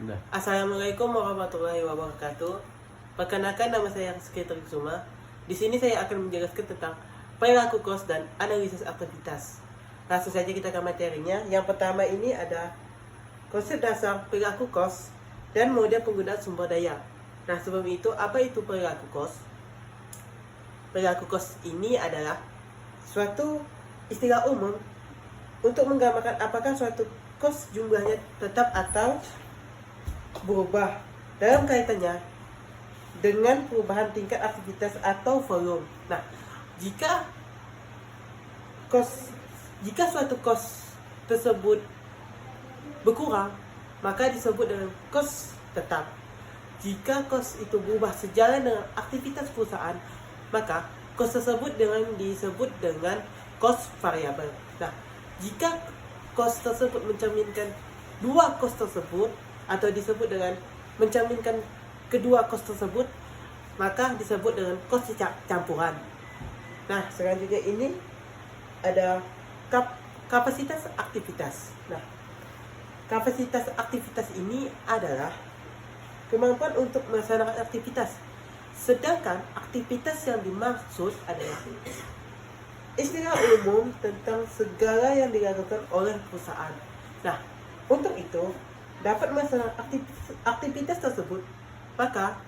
Udah. Assalamualaikum warahmatullahi wabarakatuh. Perkenalkan, nama saya Rizky Kusuma. Di sini saya akan menjelaskan tentang perilaku kos dan analisis aktivitas. Langsung saja kita ke materinya. Yang pertama ini ada konsep dasar perilaku kos dan model penggunaan sumber daya. Nah, sebelum itu, apa itu perilaku kos? Perilaku kos ini adalah suatu istilah umum untuk menggambarkan apakah suatu kos jumlahnya tetap atau berubah dalam kaitannya dengan perubahan tingkat aktivitas atau volume. Nah, jika suatu kos tersebut berkurang, maka disebut dengan kos tetap. Jika kos itu berubah sejalan dengan aktivitas perusahaan, maka kos tersebut disebut dengan kos variabel. Nah, jika kos tersebut mencerminkan dua kos tersebut atau disebut dengan mencerminkan kedua kos tersebut, maka disebut dengan kos campuran. Nah, selanjutnya ini ada kapasitas aktivitas. Nah, kapasitas aktivitas ini adalah kemampuan untuk melaksanakan aktivitas. Sedangkan aktivitas yang dimaksud adalah istilah umum tentang segala yang dilakukan oleh perusahaan. Nah, untuk itu dapat melaksanakan aktivitas tersebut, maka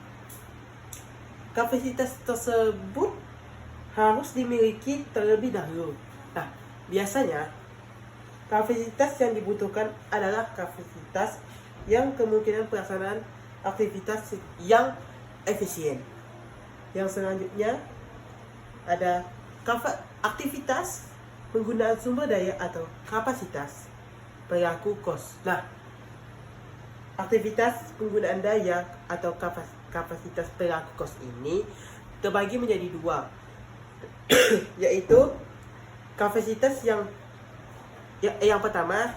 kapasitas tersebut harus dimiliki terlebih dahulu. Nah, biasanya kapasitas yang dibutuhkan adalah kapasitas yang kemungkinan pelaksanaan aktivitas yang efisien. Yang selanjutnya ada aktivitas penggunaan sumber daya atau kapasitas perilaku kos. Nah, aktivitas penggunaan daya atau kapasitas perilaku kos ini terbagi menjadi dua, yaitu kapasitas yang pertama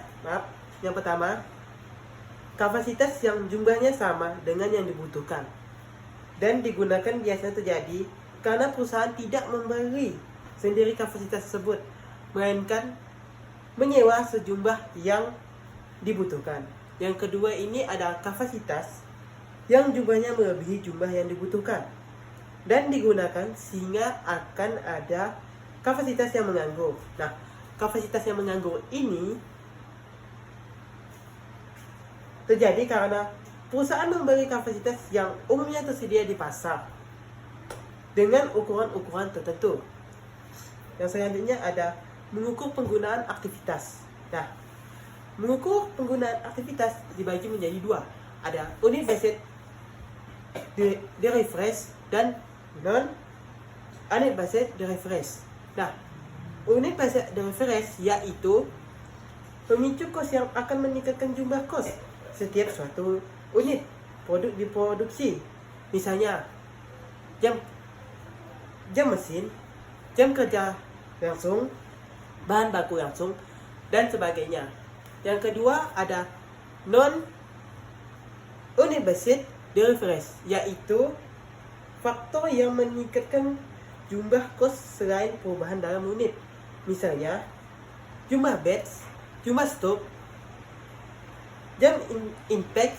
kapasitas yang jumlahnya sama dengan yang dibutuhkan dan digunakan biasanya terjadi karena perusahaan tidak membeli sendiri kapasitas tersebut, melainkan menyewa sejumlah yang dibutuhkan. Yang kedua ini ada kapasitas yang jumlahnya melebihi jumlah yang dibutuhkan dan digunakan sehingga akan ada kapasitas yang menganggur. Nah, kapasitas yang menganggur ini terjadi karena perusahaan membeli kapasitas yang umumnya tersedia di pasar dengan ukuran-ukuran tertentu. Yang selanjutnya ada mengukur penggunaan aktivitas. Nah, mengukur penggunaan aktivitas dibagi menjadi dua. Ada unit based de refresh dan non-unit based de refresh. Nah, unit based de refresh yaitu pemicu kos yang akan meningkatkan jumlah kos setiap suatu unit produk diproduksi. Misalnya jam mesin, jam kerja langsung, bahan baku langsung, dan sebagainya. Yang kedua ada non-unit based de refresh, yaitu faktor yang meningkatkan jumlah kos selain perubahan dalam unit. Misalnya jumlah batch, jumlah stok, jam impact,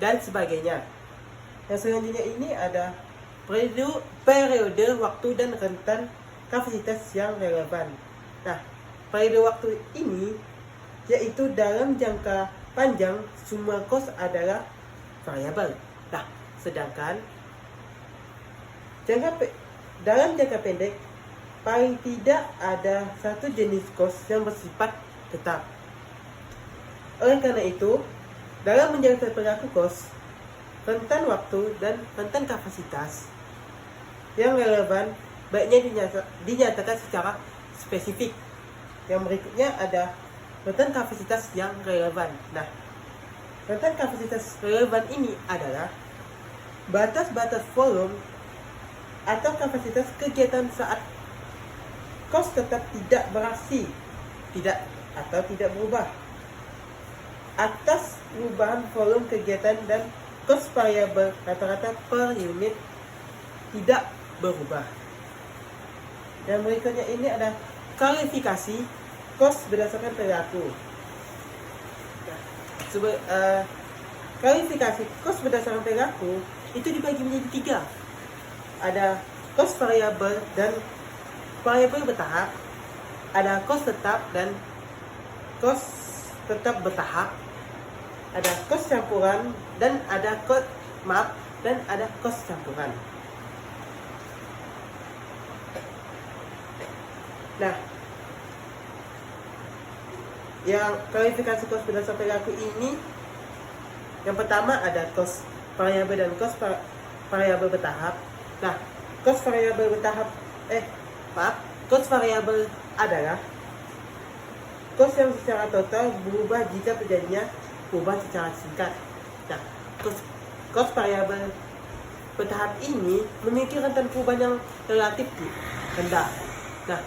dan sebagainya. Yang selanjutnya ini ada periode waktu dan rentan kapasitas yang relevan. Nah, periode waktu ini yaitu dalam jangka panjang semua kos adalah variabel. Nah, sedangkan dalam jangka pendek paling tidak ada satu jenis kos yang bersifat tetap. Oleh karena itu, dalam menjalankan perilaku kos, rentan waktu dan rentan kapasitas yang relevan baiknya dinyatakan secara spesifik. Yang berikutnya ada rentan kapasitas yang relevan. Nah, rentan kapasitas relevan ini adalah batas-batas volume atau kapasitas kegiatan saat kos tetap tidak beraksi, tidak berubah atas perubahan volume kegiatan dan kos variabel rata-rata per unit tidak berubah. Dan berikutnya ini ada klasifikasi kos berdasarkan perilaku. Klasifikasi kos berdasarkan perilaku itu dibagi menjadi 3. Ada kos variabel dan variabel bertahap, ada kos tetap dan kos tetap bertahap, ada kos campuran dan ada kos campuran. Nah, yang klasifikasi kos berdasarkan perilaku ini, yang pertama ada kos variabel dan kos variabel bertahap. Nah, kos variabel variabel adalah kos yang secara total berubah jika terjadinya perubahan secara singkat. Nah, kos variabel bertahap ini memiliki rentan perubahan yang relatif rendah. Nah,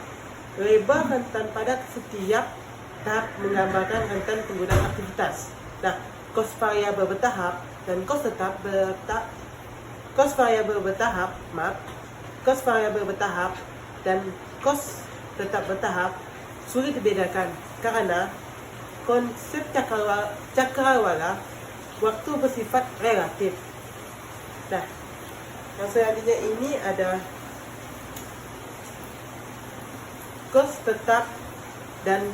lebar rentan pada setiap tahap menggambarkan rentan penggunaan aktivitas. Nah, kos variabel bertahap dan kos variabel bertahap dan kos tetap bertahap sulit dibedakan karena konsep cakrawala waktu bersifat relatif. Nah, yang selanjutnya ini ada kos tetap dan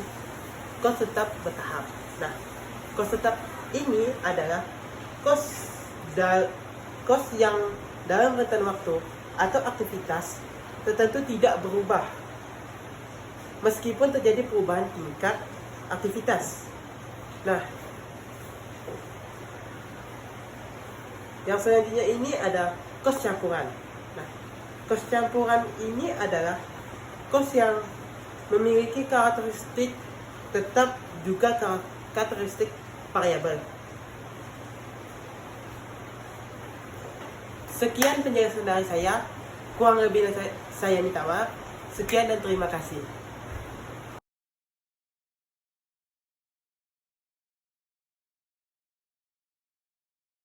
kos tetap bertahap. Nah, kos tetap ini adalah kos yang dalam rentan waktu atau aktivitas tertentu tidak berubah meskipun terjadi perubahan tingkat aktivitas. Nah, yang selanjutnya ini ada kos campuran. Nah, kos campuran ini adalah kos yang memiliki karakteristik tetap juga karakteristik variabel. Sekian penjelasan dari saya. Kurang lebih saya minta maaf. Sekian dan terima kasih.